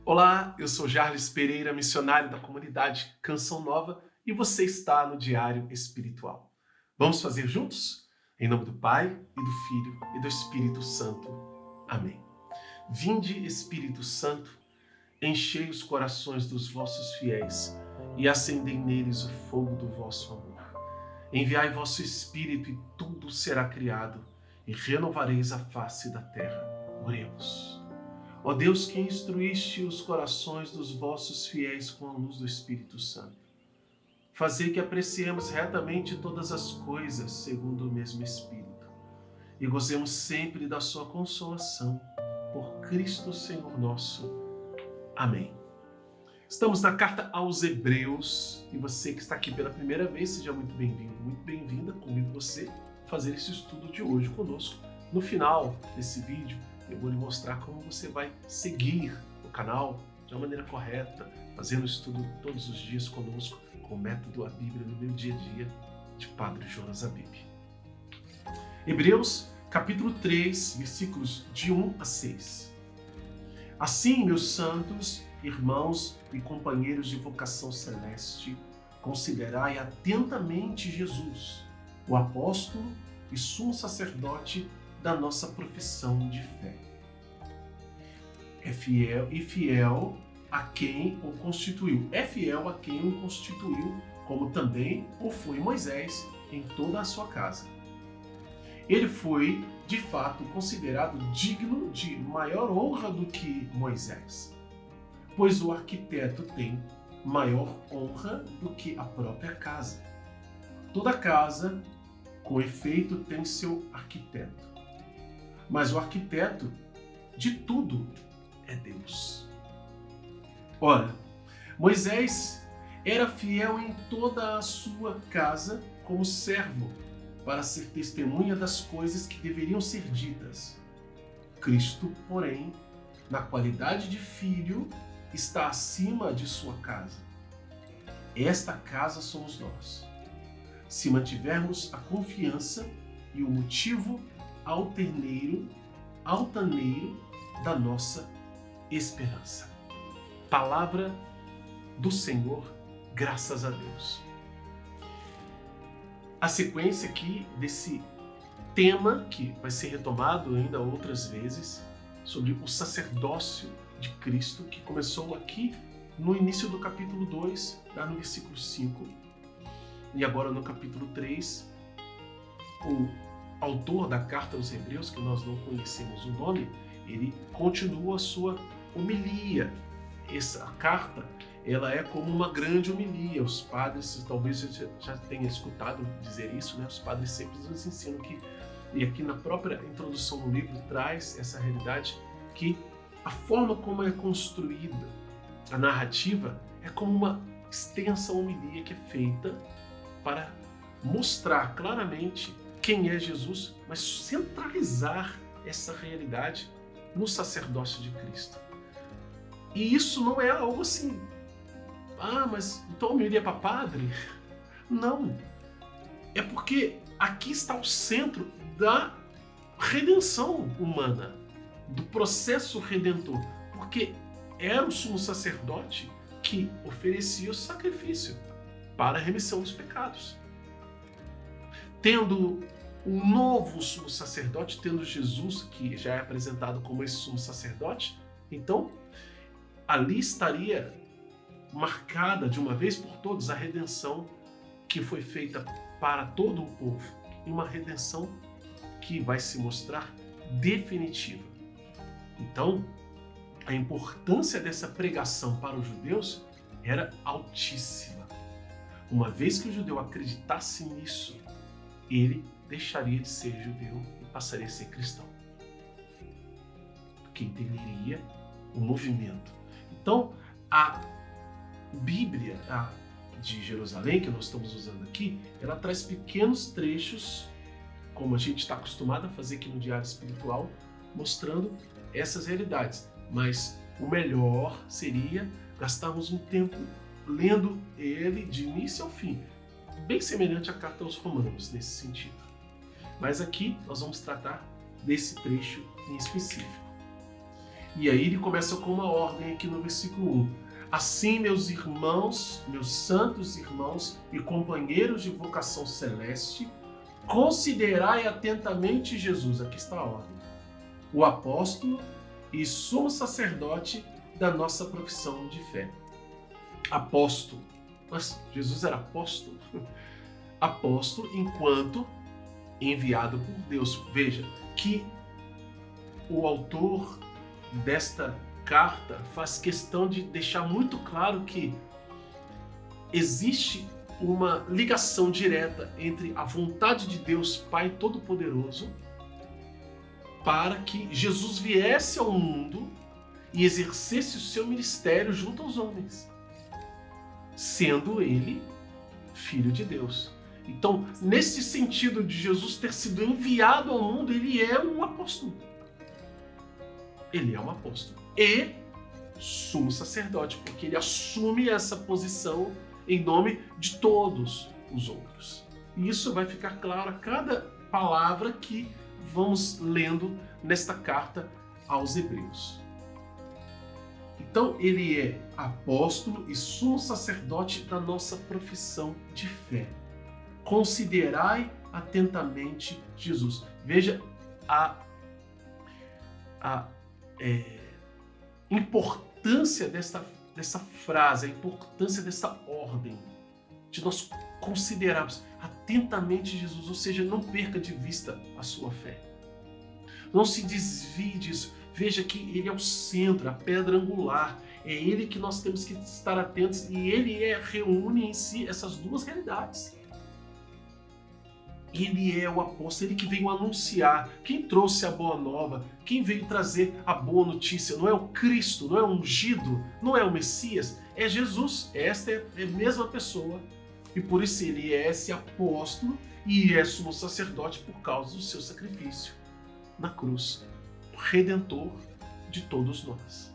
Olá, eu sou Jarles Pereira, missionário da comunidade Canção Nova, e você está no Diário Espiritual. Vamos fazer juntos? Em nome do Pai, e do Filho, e do Espírito Santo. Amém. Vinde, Espírito Santo, enchei os corações dos vossos fiéis e acendei neles o fogo do vosso amor. Enviai vosso Espírito e tudo será criado, e renovareis a face da terra. Oremos. Ó Deus, que instruíste os corações dos vossos fiéis com a luz do Espírito Santo, fazei que apreciemos retamente todas as coisas segundo o mesmo Espírito e gozemos sempre da sua consolação. Por Cristo Senhor nosso. Amém. Estamos na carta aos Hebreus e você que está aqui pela primeira vez, seja muito bem-vindo, muito bem-vinda. Convido você a fazer esse estudo de hoje conosco. No final desse vídeo, eu vou lhe mostrar como você vai seguir o canal de uma maneira correta, fazendo estudo todos os dias conosco, com o método A Bíblia no meu dia a dia, de Padre Jonas Abib. Hebreus, capítulo 3, versículos de 1 a 6. Assim, meus santos, irmãos e companheiros de vocação celeste, considerai atentamente Jesus, o apóstolo e sumo sacerdote da nossa profissão de fé. É fiel a quem o constituiu. É fiel a quem o constituiu, como também o foi Moisés em toda a sua casa. Ele foi, de fato, considerado digno de maior honra do que Moisés, pois o arquiteto tem maior honra do que a própria casa. Toda casa, com efeito, tem seu arquiteto. Mas o arquiteto de tudo é Deus. Ora, Moisés era fiel em toda a sua casa como servo, para ser testemunha das coisas que deveriam ser ditas. Cristo, porém, na qualidade de filho, está acima de sua casa. Esta casa somos nós, se mantivermos a confiança e o motivo altaneiro da nossa esperança. Palavra do Senhor, graças a Deus. A sequência aqui desse tema, que vai ser retomado ainda outras vezes, sobre o sacerdócio de Cristo, que começou aqui no início do capítulo 2, lá no versículo 5, e agora no capítulo 3, o autor da carta aos Hebreus, que nós não conhecemos o nome, ele continua a sua homilia. Essa carta, ela é como uma grande homilia. Os padres, talvez você já tenha escutado dizer isso, né? Os padres sempre nos ensinam que, e aqui na própria introdução do livro traz essa realidade, que a forma como é construída a narrativa é como uma extensa homilia que é feita para mostrar claramente quem é Jesus, mas centralizar essa realidade no sacerdócio de Cristo. E isso não é algo assim, mas então eu iria para padre? Não. É porque aqui está o centro da redenção humana, do processo redentor. Porque era o sumo sacerdote que oferecia o sacrifício para a remissão dos pecados. Tendo um novo sumo sacerdote, tendo Jesus, que já é apresentado como esse sumo sacerdote, então ali estaria marcada de uma vez por todas a redenção que foi feita para todo o povo, e uma redenção que vai se mostrar definitiva. Então, a importância dessa pregação para os judeus era altíssima. Uma vez que o judeu acreditasse nisso, ele deixaria de ser judeu e passaria a ser cristão, porque entenderia o movimento. Então, a Bíblia de Jerusalém, que nós estamos usando aqui, ela traz pequenos trechos, como a gente está acostumado a fazer aqui no Diário Espiritual, mostrando essas realidades. Mas o melhor seria gastarmos um tempo lendo ele de início ao fim, bem semelhante à carta aos Romanos nesse sentido. Mas aqui nós vamos tratar desse trecho em específico. E aí ele começa com uma ordem aqui no versículo 1. Assim, meus irmãos, meus santos irmãos e companheiros de vocação celeste, considerai atentamente Jesus, aqui está a ordem, o apóstolo e sumo sacerdote da nossa profissão de fé. Apóstolo. Mas Jesus era apóstolo? Apóstolo enquanto enviado por Deus. Veja que o autor desta carta faz questão de deixar muito claro que existe uma ligação direta entre a vontade de Deus Pai Todo-Poderoso para que Jesus viesse ao mundo e exercesse o seu ministério junto aos homens, sendo ele Filho de Deus. Então, nesse sentido de Jesus ter sido enviado ao mundo, ele é um apóstolo. Ele é um apóstolo. E sumo sacerdote, porque ele assume essa posição em nome de todos os outros. E isso vai ficar claro a cada palavra que vamos lendo nesta carta aos Hebreus. Então, ele é apóstolo e sumo sacerdote da nossa profissão de fé. Considerai atentamente Jesus. Veja a importância dessa frase, a importância dessa ordem, de nós considerarmos atentamente Jesus, ou seja, não perca de vista a sua fé. Não se desvie disso. Veja que ele é o centro, a pedra angular. É ele que nós temos que estar atentos e ele reúne em si essas duas realidades. Ele é o apóstolo, ele que veio anunciar, quem trouxe a boa nova, quem veio trazer a boa notícia. Não é o Cristo, não é o ungido, não é o Messias, é Jesus. Esta é a mesma pessoa. E por isso ele é esse apóstolo e é sumo sacerdote por causa do seu sacrifício na cruz, redentor de todos nós.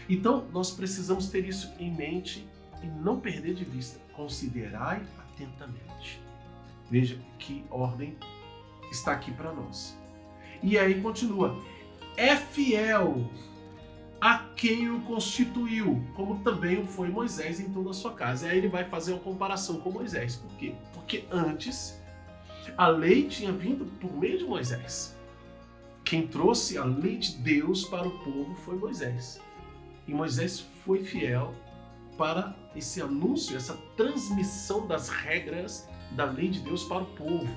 Então nós precisamos ter isso em mente e não perder de vista. Considerai atentamente. Veja que ordem está aqui para nós. E aí continua. É fiel a quem o constituiu, como também o foi Moisés em toda a sua casa. E aí ele vai fazer uma comparação com Moisés. Por quê? Porque antes a lei tinha vindo por meio de Moisés. Quem trouxe a lei de Deus para o povo foi Moisés. E Moisés foi fiel para esse anúncio, essa transmissão das regras da lei de Deus para o povo.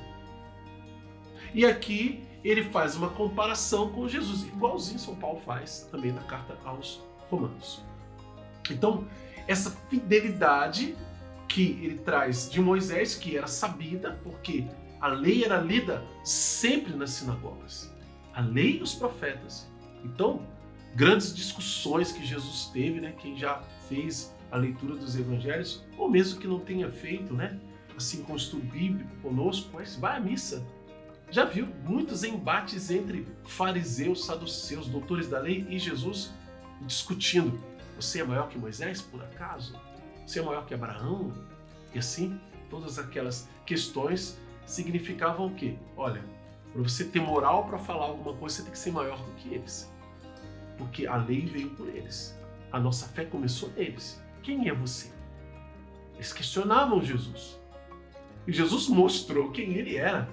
E aqui ele faz uma comparação com Jesus, igualzinho São Paulo faz também na carta aos Romanos. Então, essa fidelidade que ele traz de Moisés, que era sabida, porque a lei era lida sempre nas sinagogas. A lei e os profetas. Então, grandes discussões que Jesus teve, né? Quem já fez a leitura dos evangelhos, ou mesmo que não tenha feito, né? Assim com o estudo bíblico conosco, mas vai à missa. Já viu muitos embates entre fariseus, saduceus, doutores da lei e Jesus discutindo. Você é maior que Moisés, por acaso? Você é maior que Abraão? E assim, todas aquelas questões significavam o quê? Olha, para você ter moral para falar alguma coisa, você tem que ser maior do que eles. Porque a lei veio por eles. A nossa fé começou neles. Quem é você? Eles questionavam Jesus. E Jesus mostrou quem ele era.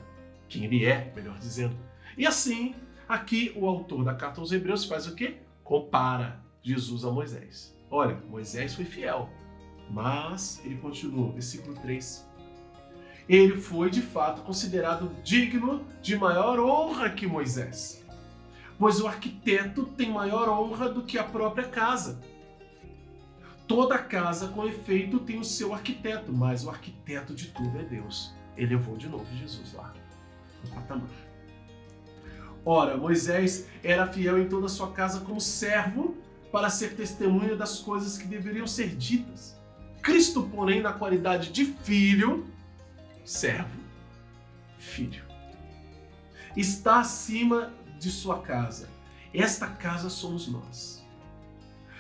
Quem ele é, melhor dizendo. E assim, aqui o autor da carta aos Hebreus faz o quê? Compara Jesus a Moisés. Olha, Moisés foi fiel, mas ele continua, versículo 3. Ele foi, de fato, considerado digno de maior honra que Moisés, pois o arquiteto tem maior honra do que a própria casa. Toda casa, com efeito, tem o seu arquiteto, mas o arquiteto de tudo é Deus. Elevou de novo Jesus lá no patamar. Ora, Moisés era fiel em toda a sua casa como servo para ser testemunha das coisas que deveriam ser ditas. Cristo, porém, na qualidade de filho, servo, filho, está acima de sua casa. Esta casa somos nós.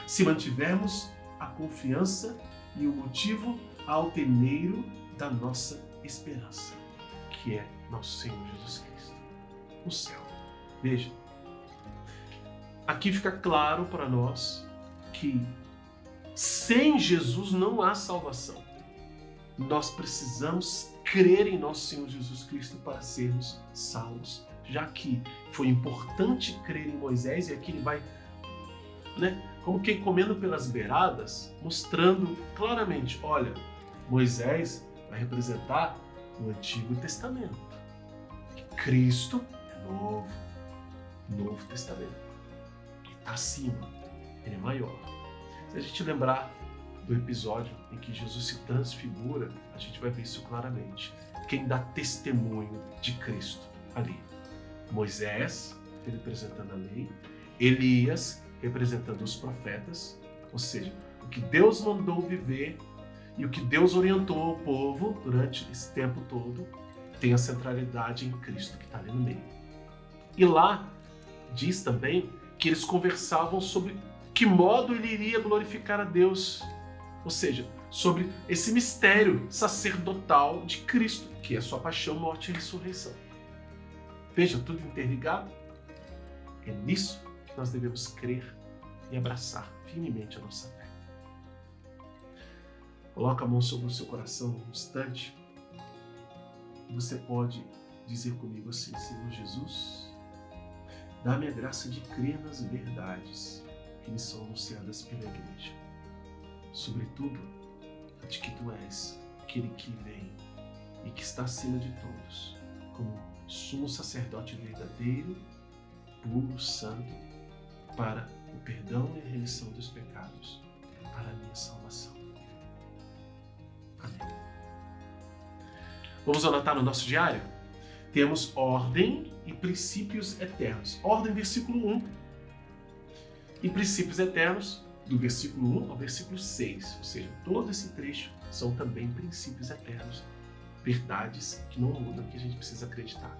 Se mantivermos a confiança e o motivo alteneiro da nossa esperança, que é nosso Senhor Jesus Cristo, o céu. Veja, aqui fica claro para nós que sem Jesus não há salvação. Nós precisamos crer em nosso Senhor Jesus Cristo para sermos salvos, já que foi importante crer em Moisés, e aqui ele vai, como que comendo pelas beiradas, mostrando claramente, olha, Moisés vai representar o Antigo Testamento. Cristo é Novo Testamento. Ele está acima, ele é maior. Se a gente lembrar do episódio em que Jesus se transfigura, a gente vai ver isso claramente. Quem dá testemunho de Cristo ali? Moisés, representando a lei, Elias, representando os profetas, ou seja, o que Deus mandou viver e o que Deus orientou o povo durante esse tempo todo tem a centralidade em Cristo que está ali no meio. E lá diz também que eles conversavam sobre que modo ele iria glorificar a Deus, ou seja, sobre esse mistério sacerdotal de Cristo, que é a sua paixão, morte e ressurreição. Veja, tudo interligado. É nisso que nós devemos crer e abraçar firmemente a nossa fé. Coloca a mão sobre o seu coração um instante e você pode dizer comigo assim: Senhor Jesus, dá-me a graça de crer nas verdades que me são anunciadas pela igreja. Sobretudo, a de que tu és aquele que vem e que está acima de todos, como sumo sacerdote verdadeiro, puro, santo, para o perdão e a remissão dos pecados, para a minha salvação. Amém. Vamos anotar no nosso diário? Temos ordem e princípios eternos. Ordem, versículo 1. E princípios eternos, do versículo 1 ao versículo 6. Ou seja, todo esse trecho são também princípios eternos. Verdades que não mudam, que a gente precisa acreditar.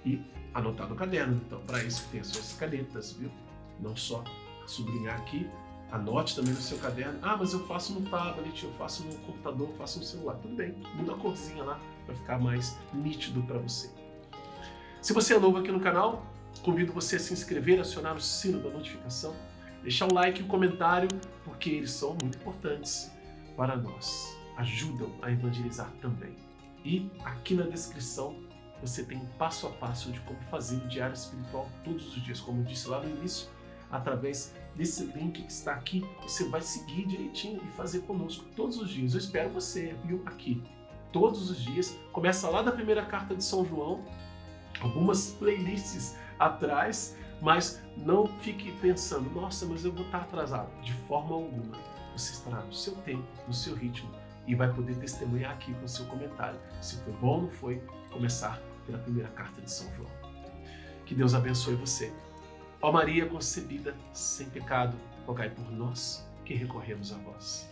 E anotar no caderno, então, para isso tem as suas canetas, viu? Não só sublinhar aqui, anote também no seu caderno. Ah, mas eu faço no tablet, eu faço no computador, eu faço no celular. Tudo bem, muda a corzinha lá para ficar mais nítido para você. Se você é novo aqui no canal, convido você a se inscrever, acionar o sino da notificação, deixar um like e um comentário, porque eles são muito importantes para nós. Ajudam a evangelizar também. E aqui na descrição você tem passo a passo de como fazer o diário espiritual todos os dias. Como eu disse lá no início, através desse link que está aqui, você vai seguir direitinho e fazer conosco todos os dias. Eu espero você, viu, aqui todos os dias. Começa lá da primeira carta de São João, algumas playlists atrás, mas não fique pensando, nossa, mas eu vou estar atrasado. De forma alguma. Você estará no seu tempo, no seu ritmo, e vai poder testemunhar aqui com o seu comentário se foi bom ou não foi começar pela primeira carta de São João. Que Deus abençoe você. Ó Maria concebida sem pecado, rogai por nós que recorremos a vós.